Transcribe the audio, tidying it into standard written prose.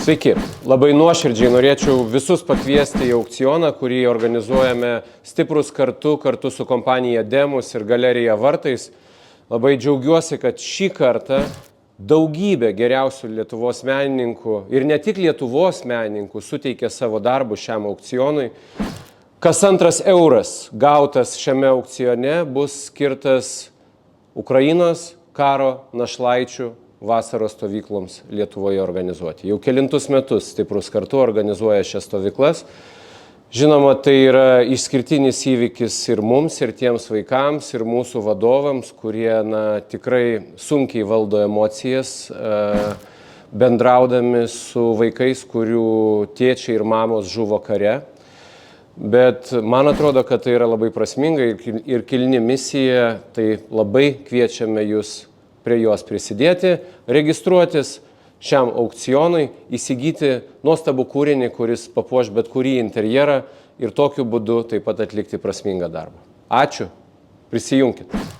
Sveiki. Labai nuoširdžiai norėčiau visus pakviesti į aukcioną, kurį organizuojame Stiprūs kartu su kompanija Demus ir galerija Vartais. Labai džiaugiuosi, kad šį kartą daugybė geriausių Lietuvos menininkų ir ne tik Lietuvos menininkų suteikė savo darbų šiam aukcionui. Kas antras euras gautas šiame aukcione bus skirtas Ukrainos karo našlaičių vasaros stovykloms Lietuvoje organizuoti. Jau kelintus metus Stiprūs kartu organizuoja šias stovyklas. Žinoma, tai yra išskirtinis įvykis ir mums, ir tiems vaikams, ir mūsų vadovams, kurie tikrai sunkiai valdo emocijas, bendraudami su vaikais, kurių tėčiai ir mamos žuvo kare. Bet man atrodo, kad tai yra labai prasminga ir kilni misija, tai labai kviečiame jūs prie jos prisidėti, registruotis šiam aukcionui, įsigyti nuostabų kūrinį, kuris papuoš bet kurį interjerą ir tokiu būdu taip pat atlikti prasmingą darbą. Ačiū, prisijunkit.